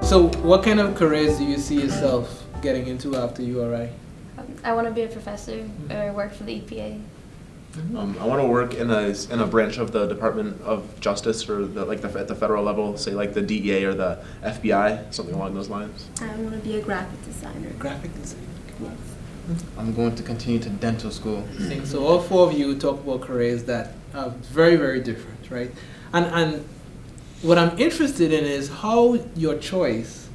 So what kind of careers do you see yourself getting into after URI? I want to be a professor or work for the EPA. I want to work in a branch of the Department of Justice or at the federal level, say like the DEA or the FBI, something along those lines. I want to be a graphic designer. Graphic design. Yes. I'm going to continue to dental school. So all four of you talk about careers that are very, very different, right? And what I'm interested in is how your choice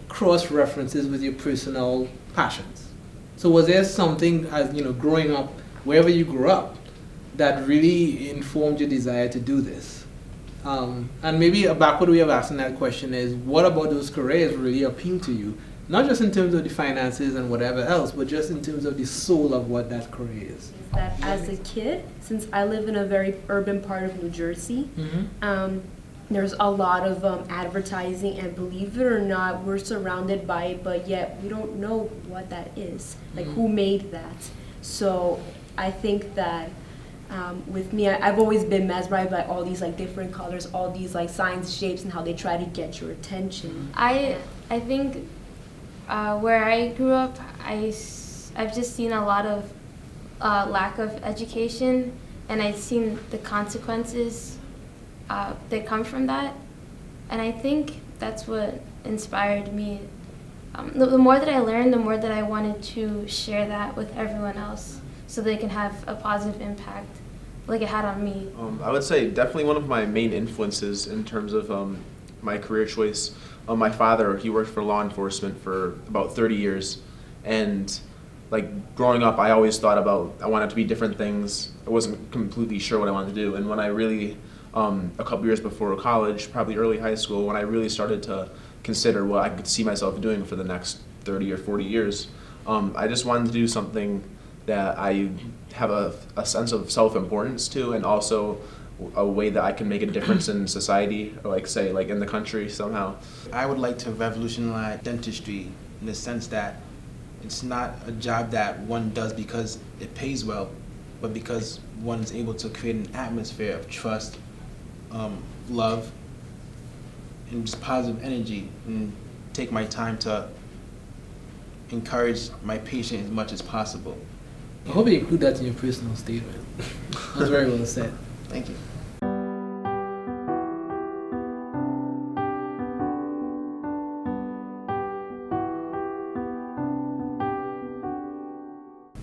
cross-references with your personal passions. So was there something, as growing up, wherever you grew up, that really informed your desire to do this? And maybe a backward way of asking that question is, what about those careers really appeal to you? Not just in terms of the finances and whatever else, but just in terms of the soul of what that career is. That as a kid, since I live in a very urban part of New Jersey, there's a lot of advertising, and believe it or not, we're surrounded by it, but yet we don't know what that is, like who made that. So I think that with me, I've always been mesmerized by all these like different colors, all these like signs, shapes, and how they try to get your attention. I think where I grew up, I've just seen a lot of lack of education, and I've seen the consequences that come from that, and I think that's what inspired me. The more that I learned, the more that I wanted to share that with everyone else so they can have a positive impact like it had on me. I would say definitely one of my main influences in terms of my career choice. My father, he worked for law enforcement for about 30 years, and like growing up, I always thought I wanted to be different things. I wasn't completely sure what I wanted to do, and when I really, a couple years before college, probably early high school, when I really started to consider what I could see myself doing for the next 30 or 40 years, I just wanted to do something that I have a sense of self-importance to, and also a way that I can make a difference in society, or like in the country somehow. I would like to revolutionize dentistry in the sense that it's not a job that one does because it pays well, but because one is able to create an atmosphere of trust, love, and just positive energy, and take my time to encourage my patient as much as possible. I hope you include that in your personal statement. That's very well said. Thank you.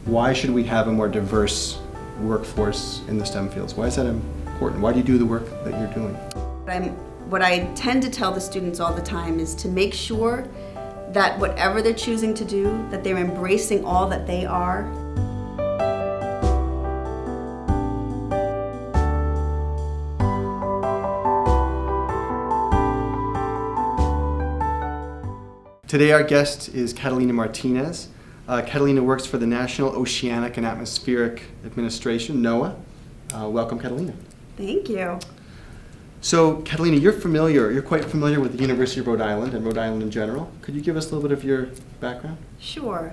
Why should we have a more diverse workforce in the STEM fields? Why is that important? Why do you do the work that you're doing? What I tend to tell the students all the time is to make sure that whatever they're choosing to do, that they're embracing all that they are. Today our guest is Catalina Martinez. Catalina works for the National Oceanic and Atmospheric Administration, NOAA. Welcome, Catalina. Thank you. So, Catalina, you're quite familiar with the University of Rhode Island and Rhode Island in general. Could you give us a little bit of your background? Sure.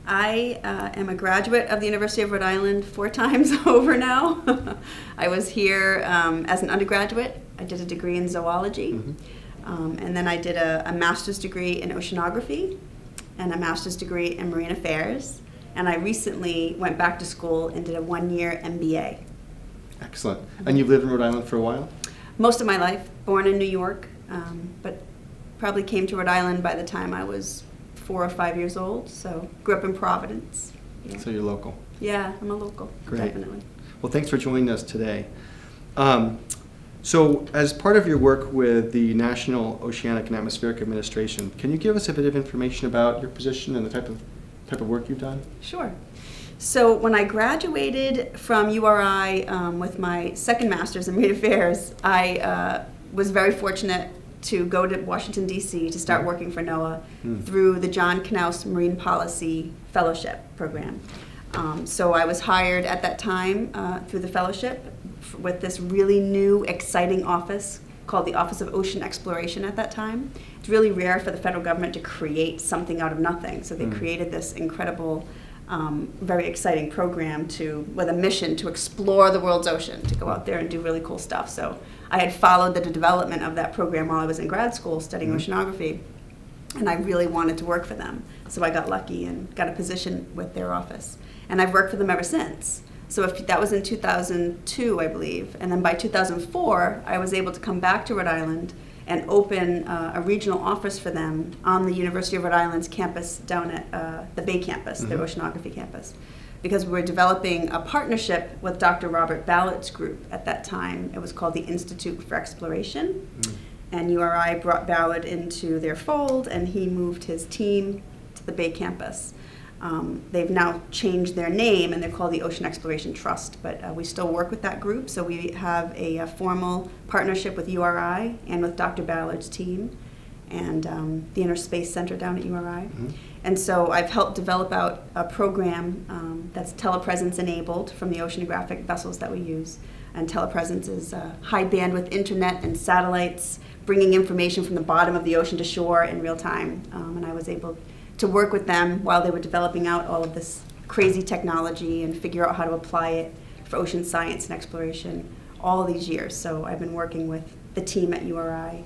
I am a graduate of the University of Rhode Island 4 times over now. I was here as an undergraduate. I did a degree in zoology, and then I did a master's degree in oceanography and a master's degree in marine affairs. And I recently went back to school and did a 1-year MBA. Excellent. And you've lived in Rhode Island for a while? Most of my life, born in New York, but probably came to Rhode Island by the time I was 4 or 5 years old, so grew up in Providence. Yeah. So you're local. Yeah, I'm a local, Great. definitely. Well, thanks for joining us today. So as part of your work with the National Oceanic and Atmospheric Administration, can you give us a bit of information about your position and the type of work you've done? Sure. So when I graduated from URI with my second master's in marine affairs, I was very fortunate to go to Washington, D.C. to start working for NOAA through the John Knaus Marine Policy Fellowship Program. So I was hired at that time through the fellowship with this really new, exciting office called the Office of Ocean Exploration at that time. It's really rare for the federal government to create something out of nothing. So they created this incredible, very exciting program with a mission to explore the world's ocean, to go out there and do really cool stuff. So I had followed the development of that program while I was in grad school studying oceanography. and I really wanted to work for them. So I got lucky and got a position with their office. And I've worked for them ever since. So if that was in 2002, I believe. And then by 2004, I was able to come back to Rhode Island and open a regional office for them on the University of Rhode Island's campus down at the Bay campus, the oceanography campus. Because we were developing a partnership with Dr. Robert Ballard's group at that time. It was called the Institute for Exploration. And URI brought Ballard into their fold, and he moved his team to the Bay campus. They've now changed their name, and they're called the Ocean Exploration Trust, but we still work with that group, so we have a formal partnership with URI and with Dr. Ballard's team and the Inner Space Center down at URI. And so I've helped develop out a program that's telepresence enabled from the oceanographic vessels that we use. And telepresence is high bandwidth internet and satellites bringing information from the bottom of the ocean to shore in real time. And I was able to work with them while they were developing out all of this crazy technology and figure out how to apply it for ocean science and exploration all these years. So I've been working with the team at URI,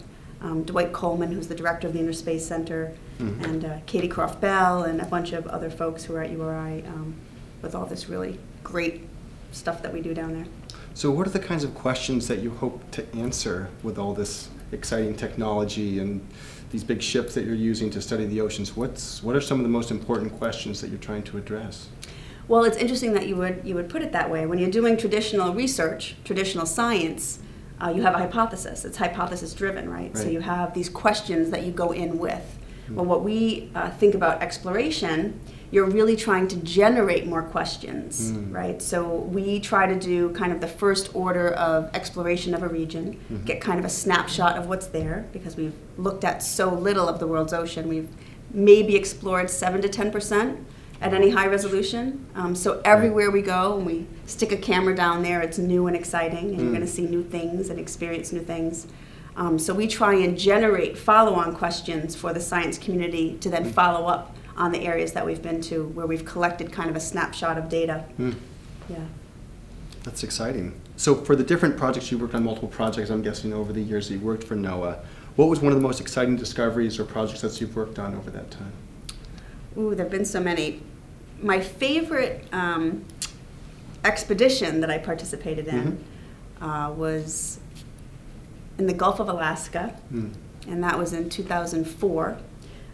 Dwight Coleman, who's the director of the Inner Space Center, and Katie Croft Bell, and a bunch of other folks who are at URI with all this really great stuff that we do down there. So what are the kinds of questions that you hope to answer with all this exciting technology and these big ships that you're using to study the oceans? What are some of the most important questions that you're trying to address? Well, it's interesting that you would put it that way. When you're doing traditional research, traditional science, you have a hypothesis. It's hypothesis driven, right? So you have these questions that you go in with. Well, what we think about exploration, you're really trying to generate more questions, right? So we try to do kind of the first order of exploration of a region, get kind of a snapshot of what's there, because we've looked at so little of the world's ocean. We've maybe explored 7 to 10% at any high resolution. So everywhere we go, when we stick a camera down there, it's new and exciting, and you're going to see new things and experience new things. So we try and generate follow-on questions for the science community to then follow up on the areas that we've been to, where we've collected kind of a snapshot of data. Yeah. That's exciting. So for the different projects, you worked on multiple projects, I'm guessing, over the years that you worked for NOAA. What was one of the most exciting discoveries or projects that you've worked on over that time? Ooh, there have been so many. My favorite expedition that I participated in was in the Gulf of Alaska, and that was in 2004.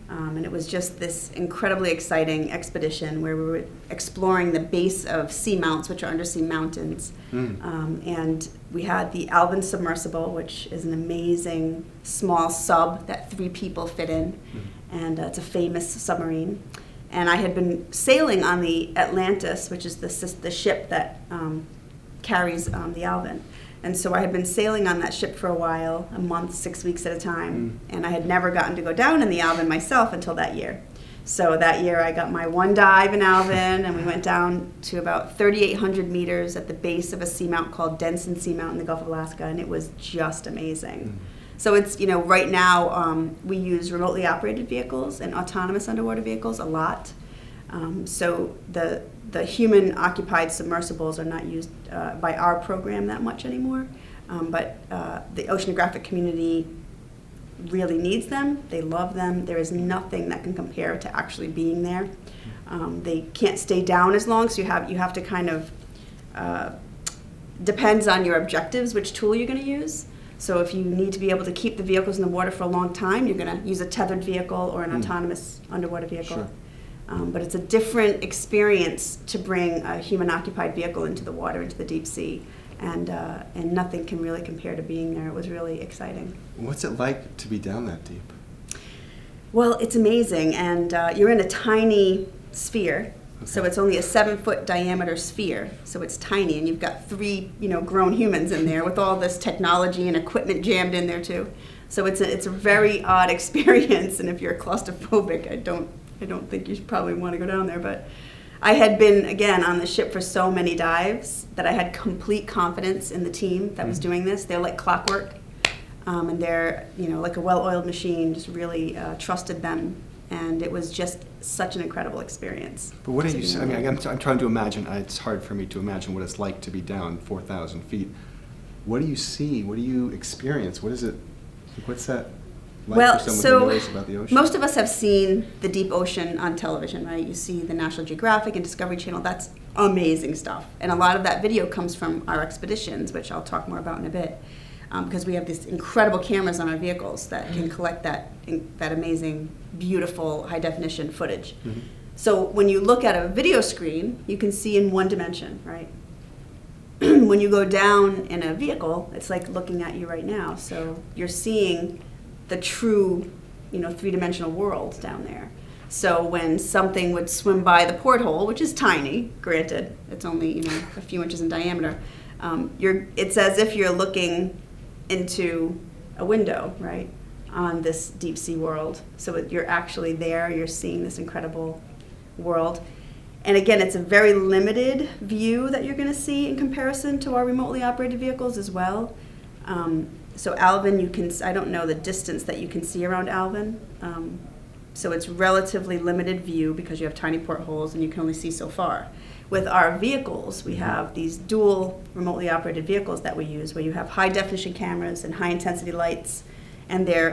And it was just this incredibly exciting expedition where we were exploring the base of seamounts, which are undersea mountains. And we had the Alvin submersible, which is an amazing small sub that 3 people fit in. And it's a famous submarine. And I had been sailing on the Atlantis, which is the ship that carries the Alvin. And so I had been sailing on that ship for a while, a month, 6 weeks at a time, and I had never gotten to go down in the Alvin myself until that year. So that year I got my one dive in Alvin, and we went down to about 3,800 meters at the base of a seamount called Denson Seamount in the Gulf of Alaska, and it was just amazing. So it's, right now we use remotely operated vehicles and autonomous underwater vehicles a lot. So the human-occupied submersibles are not used by our program that much anymore, but the oceanographic community really needs them. They love them. There is nothing that can compare to actually being there. They can't stay down as long, so you have to kind of depends on your objectives, which tool you're going to use. So if you need to be able to keep the vehicles in the water for a long time, you're going to use a tethered vehicle or an autonomous underwater vehicle. Sure. But it's a different experience to bring a human-occupied vehicle into the water, into the deep sea, and nothing can really compare to being there. It was really exciting. What's it like to be down that deep? Well, it's amazing, and you're in a tiny sphere, so it's only a 7-foot diameter sphere, so it's tiny, and you've got 3, grown humans in there with all this technology and equipment jammed in there too. So it's a very odd experience, and if you're claustrophobic, I don't think you should probably want to go down there, but I had been, again, on the ship for so many dives that I had complete confidence in the team that was doing this. They're like clockwork, and they're, like a well-oiled machine, just really trusted them, and it was just such an incredible experience. But what do you, I'm trying to imagine, it's hard for me to imagine what it's like to be down 4,000 feet. What do you see? What do you experience? What is it, what's that like Well, for someone so who knows about the ocean? most of us have seen the deep ocean on television, right? You see the National Geographic and Discovery Channel. That's amazing stuff. And a lot of that video comes from our expeditions, which I'll talk more about in a bit, because we have these incredible cameras on our vehicles that can collect that amazing, beautiful, high-definition footage. Mhm. So when you look at a video screen, you can see in one dimension, right? When you go down in a vehicle, it's like looking at you right now. So you're seeing the true, three-dimensional world down there. So when something would swim by the porthole, which is tiny, granted, it's only a few inches in diameter, it's as if you're looking into a window, right, on this deep sea world. So you're actually there. You're seeing this incredible world. And again, it's a very limited view that you're going to see in comparison to our remotely operated vehicles as well. So Alvin, I don't know the distance that you can see around Alvin. So it's relatively limited view because you have tiny portholes and you can only see so far. With our vehicles, we have these dual remotely operated vehicles that we use where you have high definition cameras and high intensity lights, and they're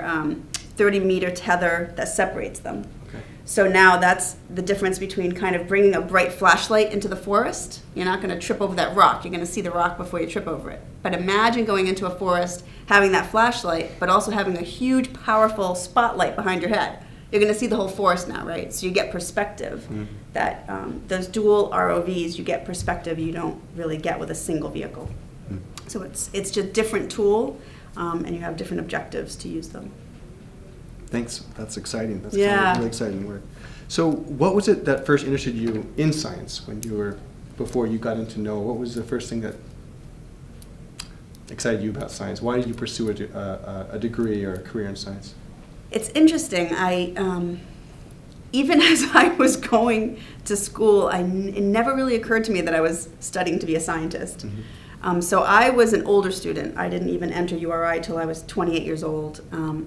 30-meter tether that separates them. Okay. So now that's the difference between kind of bringing a bright flashlight into the forest. You're not going to trip over that rock. You're going to see the rock before you trip over it. But imagine going into a forest, having that flashlight, but also having a huge, powerful spotlight behind your head. You're going to see the whole forest now, right? So you get perspective. That those dual ROVs, you get perspective you don't really get with a single vehicle. So it's just a different tool, and you have different objectives to use them. Thanks. That's exciting. That's Yeah. really exciting work. So what was it that first interested you in science before you got into NOAA? What was the first thing that excited you about science? Why did you pursue a degree or a career in science? It's interesting. Even as I was going to school, it never really occurred to me that I was studying to be a scientist. So I was an older student. I didn't even enter URI till I was 28 years old.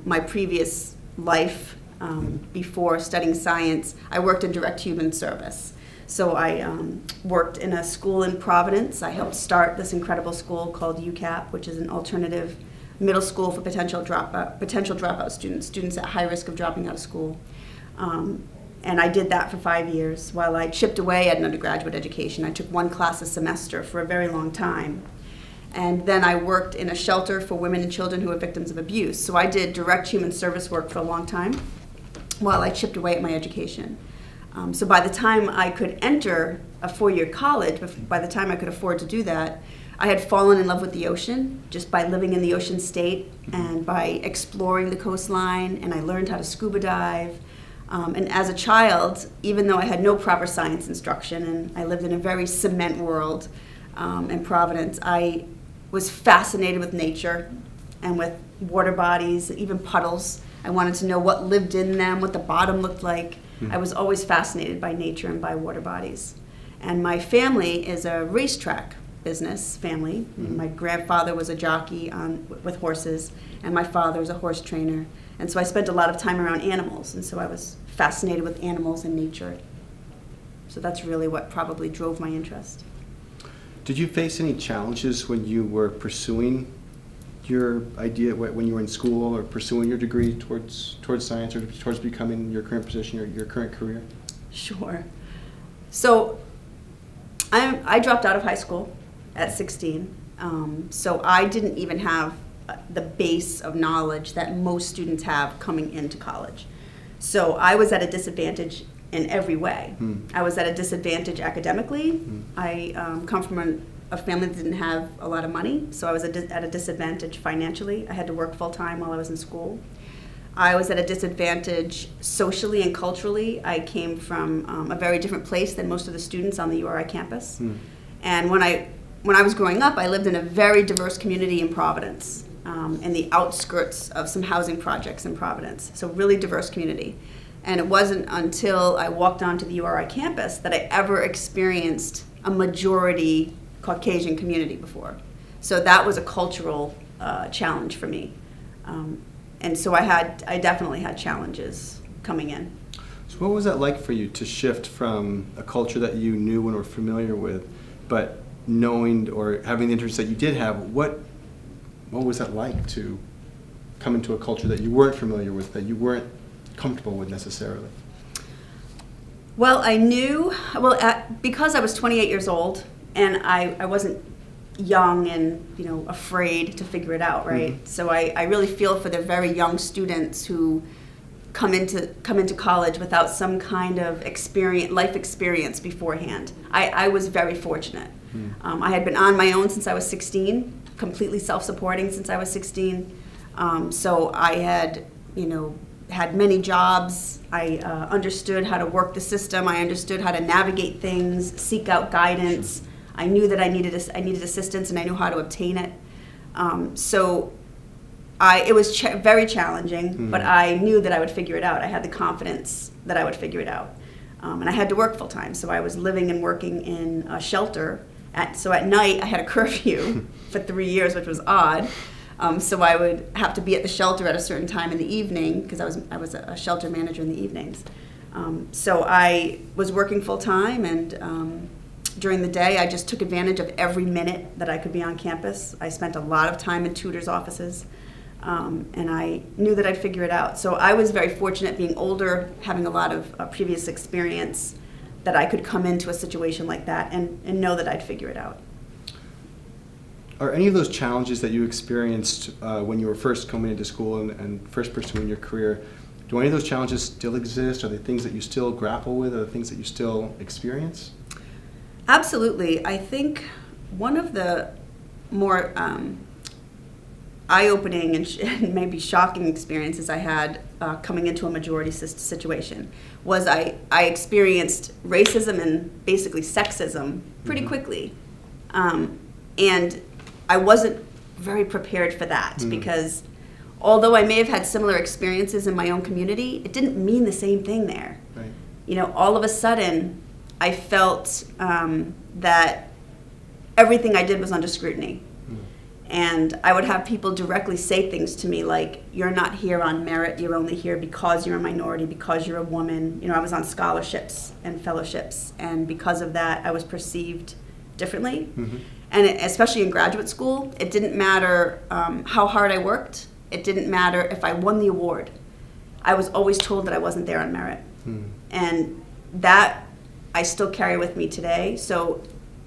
My previous life, before studying science, I worked in direct human service. So I worked in a school in Providence. I helped start this incredible school called UCAP, which is an alternative middle school for potential dropout students at high risk of dropping out of school. And I did that for 5 years while I chipped away at an undergraduate education. I took one class a semester for a very long time. And then I worked in a shelter for women and children who were victims of abuse. So I did direct human service work for a long time while I chipped away at my education. So by the time I could enter a 4-year college, by the time I could afford to do that, I had fallen in love with the ocean just by living in the ocean state and by exploring the coastline, and I learned how to scuba dive. And as a child, even though I had no proper science instruction and I lived in a very cement world in Providence, I was fascinated with nature and with water bodies, even puddles. I wanted to know what lived in them, what the bottom looked like. I was always fascinated by nature and by water bodies. And my family is a racetrack business family. My grandfather was a jockey with horses, and my father was a horse trainer. And so I spent a lot of time around animals, and so I was fascinated with animals and nature. So that's really what probably drove my interest. Did you face any challenges when you were pursuing your idea, when you were in school or pursuing your degree towards science or towards becoming your current position, your current career? Sure. So I dropped out of high school at 16. So I didn't even have the base of knowledge that most students have coming into college. So I was at a disadvantage in every way. I was at a disadvantage academically. I come from a family that didn't have a lot of money, so I was at a disadvantage financially. I had to work full-time while I was in school. I was at a disadvantage socially and culturally. I came from a very different place than most of the students on the URI campus. And when I was growing up, I lived in a very diverse community in Providence, in the outskirts of some housing projects in Providence. So really diverse community. And it wasn't until I walked onto the URI campus that I ever experienced a majority Caucasian community before. So that was a cultural challenge for me. And so I definitely had challenges coming in. So what was that like for you to shift from a culture that you knew and were familiar with, but knowing or having the interests that you did have, what was that like to come into a culture that you weren't familiar with, that you weren't comfortable with necessarily? Well, I knew, because I was 28 years old and I wasn't young and, afraid to figure it out, right? Mm-hmm. So I really feel for the very young students who come into college without some kind of life experience beforehand. I was very fortunate. Mm. I had been on my own since I was 16, completely self-supporting since I was 16. So I had, had many jobs. I understood how to work the system. I understood how to navigate things, seek out guidance. Sure. I knew that I needed assistance, and I knew how to obtain it. It was very challenging, but I knew that I would figure it out. I had the confidence that I would figure it out. And I had to work full time, so I was living and working in a shelter. So at night, I had a curfew for 3 years, which was odd. So I would have to be at the shelter at a certain time in the evening, because I was a shelter manager in the evenings. So I was working full time, and during the day, I just took advantage of every minute that I could be on campus. I spent a lot of time in tutors' offices. And I knew that I'd figure it out. So I was very fortunate being older, having a lot of previous experience, that I could come into a situation like that and know that I'd figure it out. Are any of those challenges that you experienced when you were first coming into school and first pursuing your career, do any of those challenges still exist? Are they things that you still grapple with? Are they things that you still experience? Absolutely. I think one of the more eye-opening and maybe shocking experiences I had coming into a majority situation was I experienced racism and basically sexism pretty quickly. And I wasn't very prepared for that because although I may have had similar experiences in my own community, it didn't mean the same thing there. Right. All of a sudden, I felt that everything I did was under scrutiny. And I would have people directly say things to me like, you're not here on merit, you're only here because you're a minority, because you're a woman. I was on scholarships and fellowships, and because of that, I was perceived differently. Mm-hmm. And especially in graduate school, it didn't matter how hard I worked. It didn't matter if I won the award. I was always told that I wasn't there on merit. And that I still carry with me today.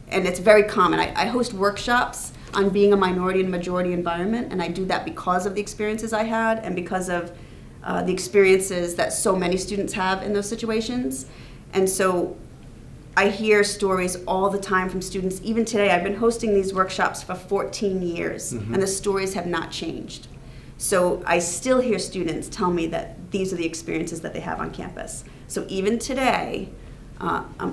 And it's very common. I host workshops on being a minority and majority environment, and I do that because of the experiences I had and because of the experiences that so many students have in those situations. And so I hear stories all the time from students. Even today, I've been hosting these workshops for 14 years, and the stories have not changed. So I still hear students tell me that these are the experiences that they have on campus. So even today,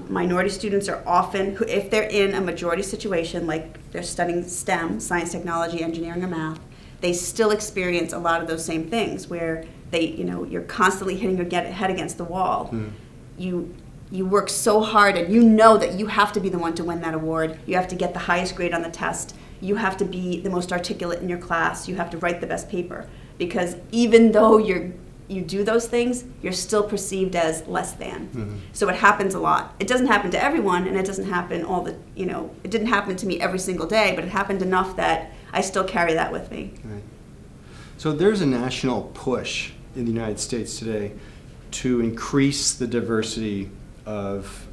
minority students are often, if they're in a majority situation, like they're studying STEM, science, technology, engineering, or math, they still experience a lot of those same things where you're constantly hitting your head against the wall. You work so hard, and you know that you have to be the one to win that award. You have to get the highest grade on the test. You have to be the most articulate in your class. You have to write the best paper. Because even though you do those things, you're still perceived as less than. So it happens a lot. It doesn't happen to everyone, and it doesn't happen it didn't happen to me every single day, but it happened enough that I still carry that with me. Right. So there's a national push in the United States today to increase the diversity of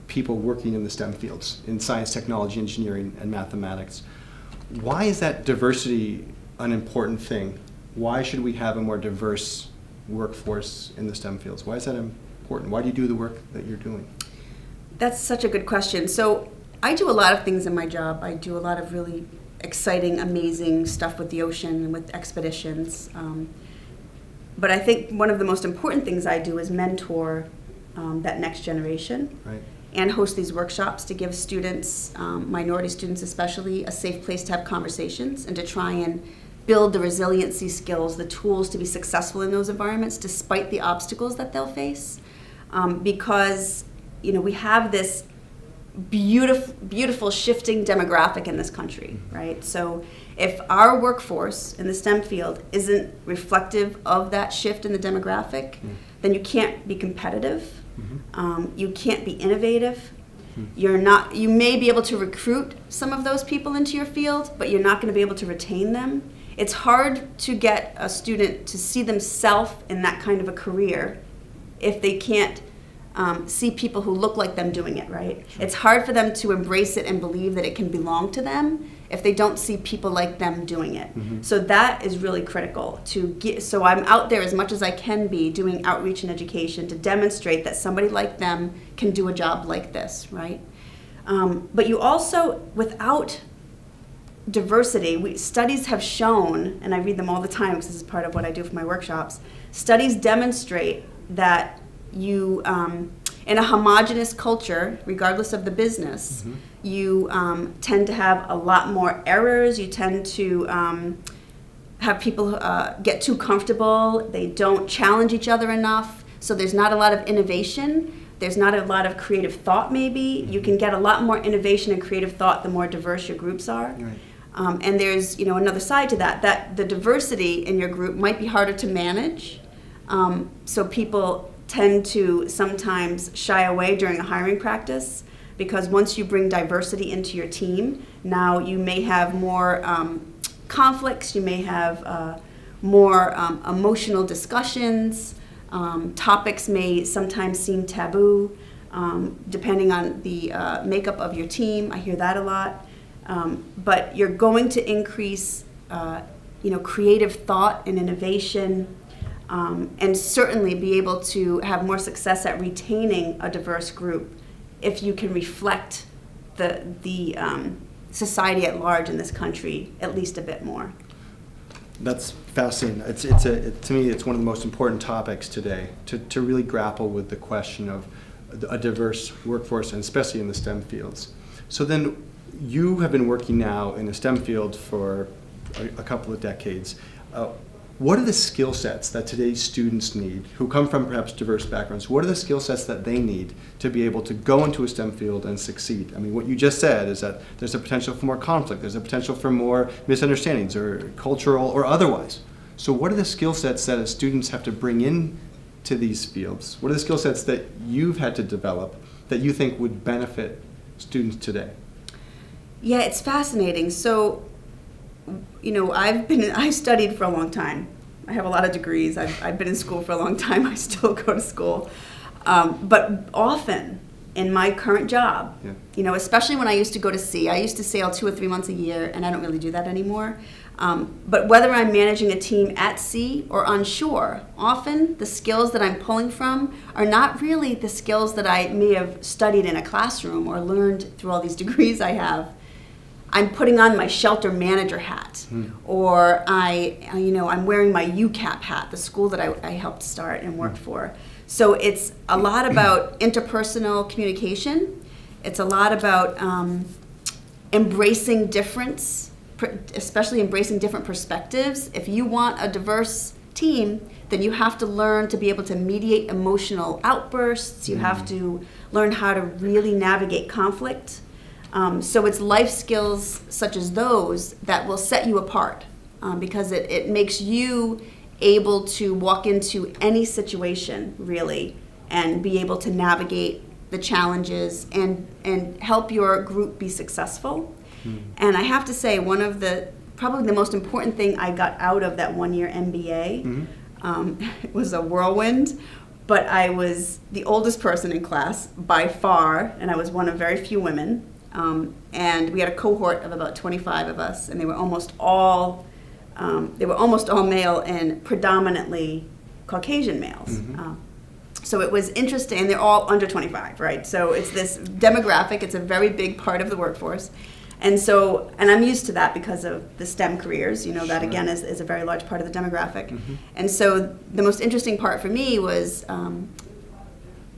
people working in the STEM fields, in science, technology, engineering, and mathematics. Why is that diversity an important thing? Why should we have a more diverse workforce in the STEM fields? Why is that important? Why do you do the work that you're doing? That's such a good question. So I do a lot of things in my job. I do a lot of really exciting, amazing stuff with the ocean and with expeditions. But I think one of the most important things I do is mentor that next generation. Right. And host these workshops to give students, minority students especially, a safe place to have conversations and to try and build the resiliency skills, the tools to be successful in those environments despite the obstacles that they'll face. Because we have this beautiful shifting demographic in this country, right? So if our workforce in the STEM field isn't reflective of that shift in the demographic, then you can't be competitive. You can't be innovative. You may be able to recruit some of those people into your field, but you're not going to be able to retain them. it's hard to get a student to see themselves in that kind of a career if they can't see people who look like them doing it, right? It's hard for them to embrace it and believe that it can belong to them if they don't see people like them doing it. So that is really critical to get. So I'm out there as much as I can be doing outreach and education to demonstrate that somebody like them can do a job like this, right? But you also, without diversity, studies have shown, and I read them all the time because this is part of what I do for my workshops, studies demonstrate that you, in a homogenous culture, regardless of the business, you tend to have a lot more errors. You tend to have people get too comfortable. They don't challenge each other enough. So there's not a lot of innovation. There's not a lot of creative thought, maybe. You can get a lot more innovation and creative thought the more diverse your groups are. Right. And there's another side to that, that the diversity in your group might be harder to manage. So people tend to sometimes shy away during a hiring practice because once you bring diversity into your team, now you may have more conflicts, you may have more emotional discussions, topics may sometimes seem taboo, depending on the makeup of your team. I hear that a lot. But you're going to increase creative thought and innovation, and certainly be able to have more success at retaining a diverse group if you can reflect the society at large in this country at least a bit more. That's fascinating. To me, it's one of the most important topics today, to really grapple with the question of a diverse workforce, and especially in the STEM fields. So then, you have been working now in the STEM field for a couple of decades. What are the skill sets that today's students need, who come from perhaps diverse backgrounds? What are the skill sets that they need to be able to go into a STEM field and succeed? I mean, what you just said is that there's a potential for more conflict, there's a potential for more misunderstandings, or cultural or otherwise. So what are the skill sets that students have to bring in to these fields? What are the skill sets that you've had to develop that you think would benefit students today? Yeah, it's fascinating. So, I've studied for a long time. I have a lot of degrees. I've been in school for a long time. I still go to school. But often in my current job, especially when I used to go to sea, I used to sail 2 or 3 months a year, and I don't really do that anymore. But whether I'm managing a team at sea or on shore, often the skills that I'm pulling from are not really the skills that I may have studied in a classroom or learned through all these degrees I have. I'm putting on my shelter manager hat, or I'm wearing my UCAP hat, the school that I helped start and worked for. So it's a lot about interpersonal communication. It's a lot about embracing difference, especially embracing different perspectives. If you want a diverse team, then you have to learn to be able to mediate emotional outbursts. You have to learn how to really navigate conflict. So it's life skills such as those that will set you apart, because it makes you able to walk into any situation, really, and be able to navigate the challenges and help your group be successful. And I have to say, probably the most important thing I got out of that 1-year MBA, it was a whirlwind, but I was the oldest person in class by far, and I was one of very few women. And we had a cohort of about 25 of us, and they were almost all male and predominantly Caucasian males. So it was interesting, and they're all under 25, right? So it's this demographic, it's a very big part of the workforce. And I'm used to that because of the STEM careers, that again is a very large part of the demographic. And so the most interesting part for me was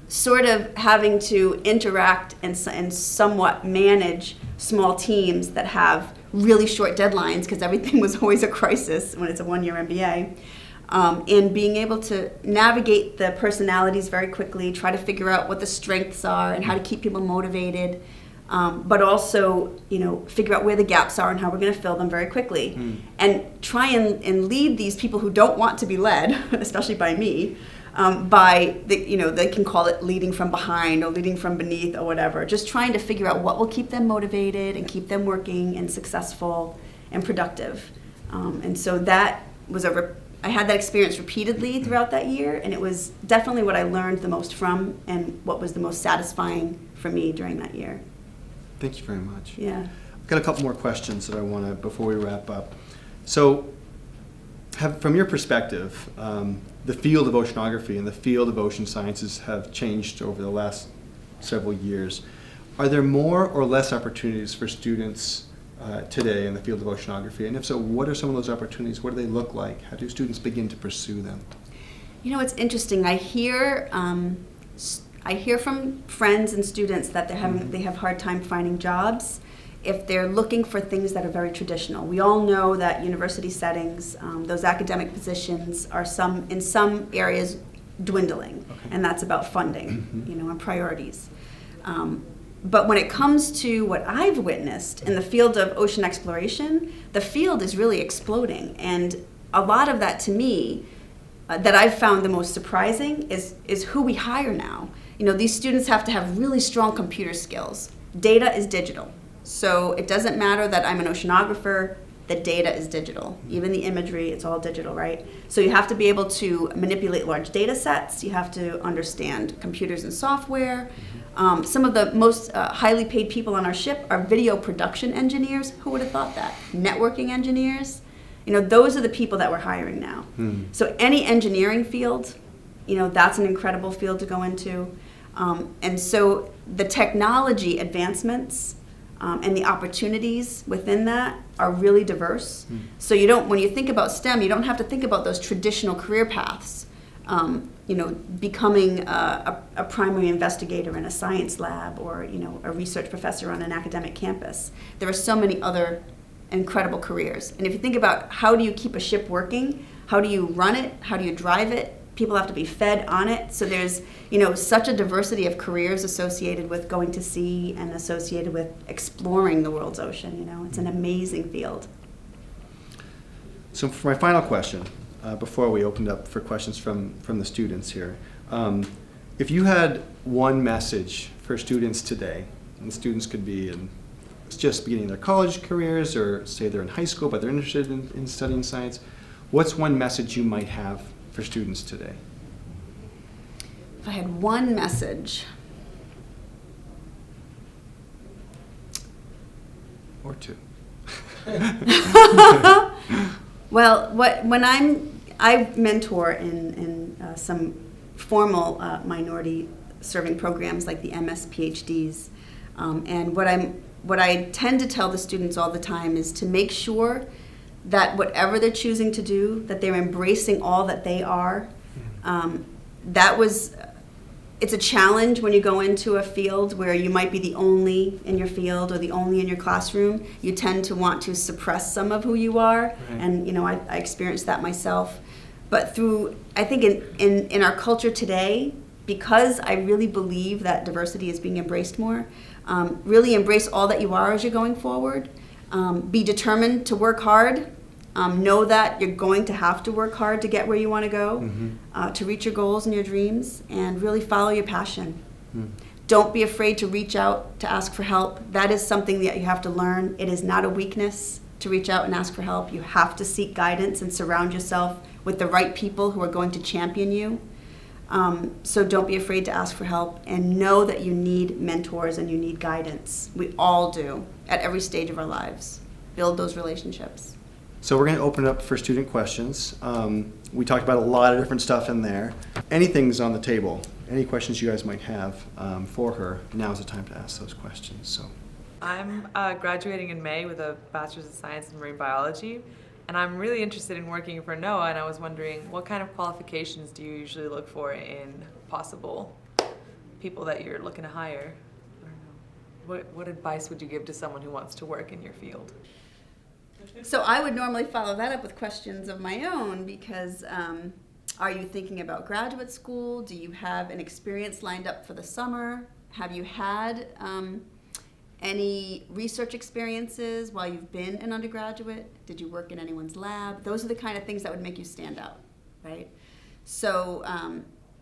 sort of having to interact and somewhat manage small teams that have really short deadlines, because everything was always a crisis when it's a 1-year MBA, and being able to navigate the personalities very quickly, try to figure out what the strengths are and how to keep people motivated, but also figure out where the gaps are and how we're going to fill them very quickly, and try and lead these people who don't want to be led, especially by me, they can call it leading from behind or leading from beneath or whatever. Just trying to figure out what will keep them motivated and keep them working and successful and productive. And so that was I had that experience repeatedly throughout that year, and it was definitely what I learned the most from and what was the most satisfying for me during that year. Thank you very much. Yeah. I've got a couple more questions that I want to, before we wrap up. So, from your perspective, the field of oceanography and the field of ocean sciences have changed over the last several years. Are there more or less opportunities for students today in the field of oceanography? And if so, what are some of those opportunities? What do they look like? How do students begin to pursue them? You know, it's interesting. I hear from friends and students that they have a hard time finding jobs if they're looking for things that are very traditional. We all know that university settings, those academic positions are in some areas dwindling, and that's about funding, and priorities. But when it comes to what I've witnessed in the field of ocean exploration, the field is really exploding, and a lot of that, to me, that I've found the most surprising is who we hire now. These students have to have really strong computer skills. Data is digital. So it doesn't matter that I'm an oceanographer, the data is digital. Even the imagery, it's all digital, right? So you have to be able to manipulate large data sets. You have to understand computers and software. Some of the most highly paid people on our ship are video production engineers. Who would have thought that? Networking engineers. Those are the people that we're hiring now. So any engineering field, that's an incredible field to go into. And so the technology advancements and the opportunities within that are really diverse. So when you think about STEM, you don't have to think about those traditional career paths. Becoming a primary investigator in a science lab or, a research professor on an academic campus. There are so many other incredible careers. And if you think about how do you keep a ship working, how do you run it, how do you drive it, people have to be fed on it. So there's, such a diversity of careers associated with going to sea and associated with exploring the world's ocean. It's an amazing field. So for my final question, before we opened up for questions from the students here, if you had one message for students today, and students could be just beginning their college careers, or say they're in high school but they're interested in studying science, what's one message you might have for students today? If I had one message, Or two. well, when I mentor in some formal minority serving programs like the MS PhDs, and what I tend to tell the students all the time is to make sure that whatever they're choosing to do, that they're embracing all that they are. It's a challenge when you go into a field where you might be the only in your field or the only in your classroom. You tend to want to suppress some of who you are, right. And I experienced that myself. But I think in our culture today, because I really believe that diversity is being embraced more, really embrace all that you are as you're going forward. Be determined to work hard. Know that you're going to have to work hard to get where you want to go, to reach your goals and your dreams, and really follow your passion. Don't be afraid to reach out to ask for help. That is something that you have to learn. It is not a weakness to reach out and ask for help. You have to seek guidance and surround yourself with the right people who are going to champion you. So don't be afraid to ask for help, and know that you need mentors and you need guidance. We all do at every stage of our lives. Build those relationships. So we're going to open it up for student questions. We talked about a lot of different stuff in there. Anything's on the table. Any questions you guys might have for her, now's the time to ask those questions. So, I'm graduating in May with a Bachelor's of Science in Marine Biology, and I'm really interested in working for NOAA, and I was wondering, what kind of qualifications do you usually look for in possible people that you're looking to hire? I don't know. What advice would you give to someone who wants to work in your field? So I would normally follow that up with questions of my own, because are you thinking about graduate school? Do you have an experience lined up for the summer? Have you had any research experiences while you've been an undergraduate? Did you work in anyone's lab? Those are the kind of things that would make you stand out, right? So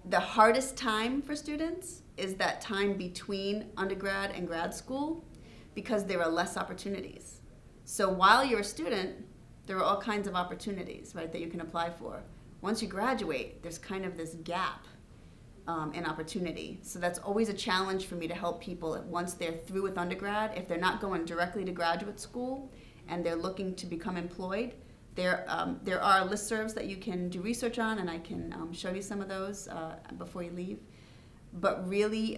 the hardest time for students is that time between undergrad and grad school, because there are less opportunities. So while you're a student, There are all kinds of opportunities, right, that you can apply for. Once you graduate, there's kind of this gap in opportunity. So that's always a challenge for me to help people once they're through with undergrad. If they're not going directly to graduate school and they're looking to become employed, there are listservs that you can do research on, and I can show you some of those before you leave. But really,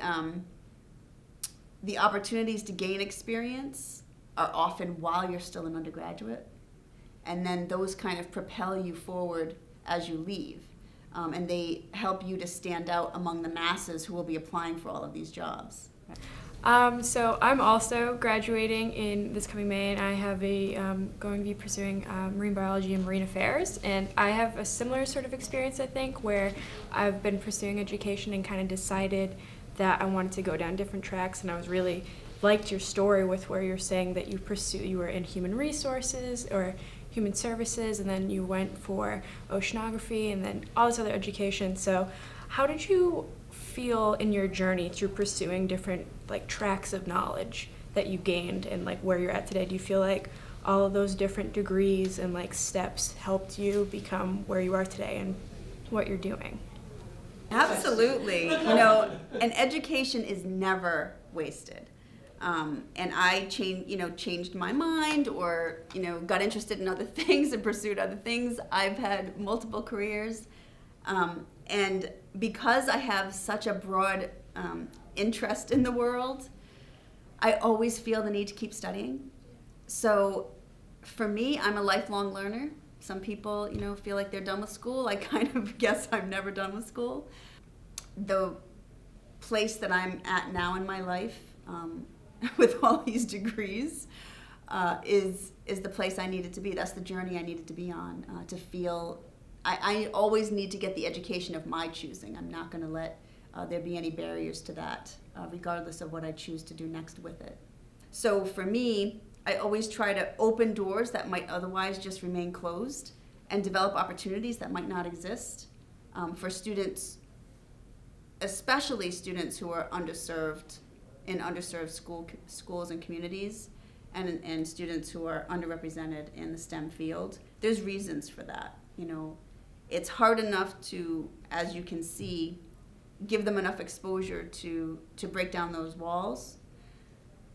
the opportunities to gain experience are often while you're still an undergraduate, and then those kind of propel you forward as you leave. And they help you to stand out among the masses who will be applying for all of these jobs. So I'm also graduating in this coming May, and I have going to be pursuing marine biology and marine affairs. And I have a similar sort of experience, I think, where I've been pursuing education and kind of decided that I wanted to go down different tracks. And I was really liked your story with where you're saying that you were in human resources or human services, and then you went for oceanography and then all this other education. So how did you feel in your journey through pursuing different like tracks of knowledge that you gained and like where you're at today? Do you feel like all of those different degrees and like steps helped you become where you are today and what you're doing? Absolutely. An education is never wasted. And I changed my mind, or got interested in other things and pursued other things. I've had multiple careers, and because I have such a broad interest in the world, I always feel the need to keep studying. So for me, I'm a lifelong learner. Some people, feel like they're done with school. I kind of guess I'm never done with school. The place that I'm at now in my life, with all these degrees, is the place I needed to be. That's the journey I needed to be on, to feel. I always need to get the education of my choosing. I'm not going to let there be any barriers to that, regardless of what I choose to do next with it. So for me, I always try to open doors that might otherwise just remain closed and develop opportunities that might not exist for students, especially students who are underserved in underserved schools and communities, and students who are underrepresented in the STEM field. There's reasons for that. It's hard enough to, as you can see, give them enough exposure to break down those walls.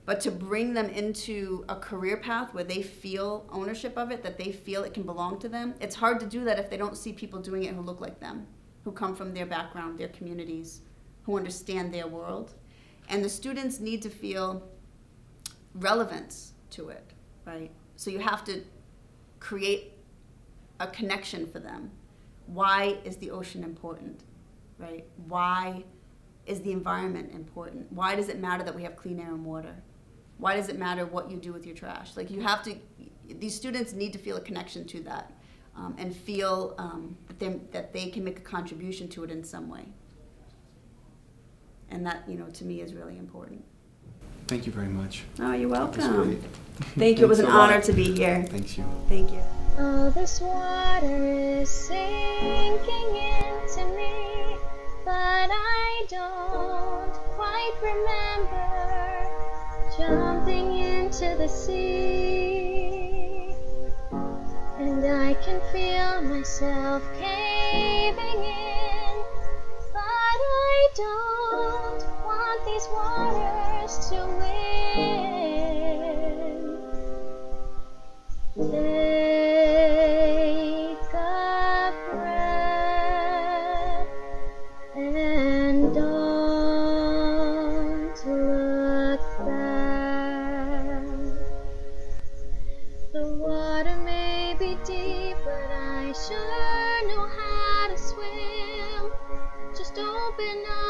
But to bring them into a career path where they feel ownership of it, that they feel it can belong to them, it's hard to do that if they don't see people doing it who look like them, who come from their background, their communities, who understand their world. And the students need to feel relevance to it, right? So you have to create a connection for them. Why is the ocean important, right? Why is the environment important? Why does it matter that we have clean air and water? Why does it matter what you do with your trash? Like, you have to, these students need to feel a connection to that, and feel that they can make a contribution to it in some way. And that, to me, is really important. Thank you very much. Oh, you're That was welcome. great. Thank you. It was an Thanks a lot. honor to be here. Thanks you. Thank you. All this water is sinking into me, but I don't quite remember jumping into the sea. And I can feel myself caving in, but I don't want these waters to win. Take a breath and don't look back. The water may be deep, but I sure know how to swim. Just open up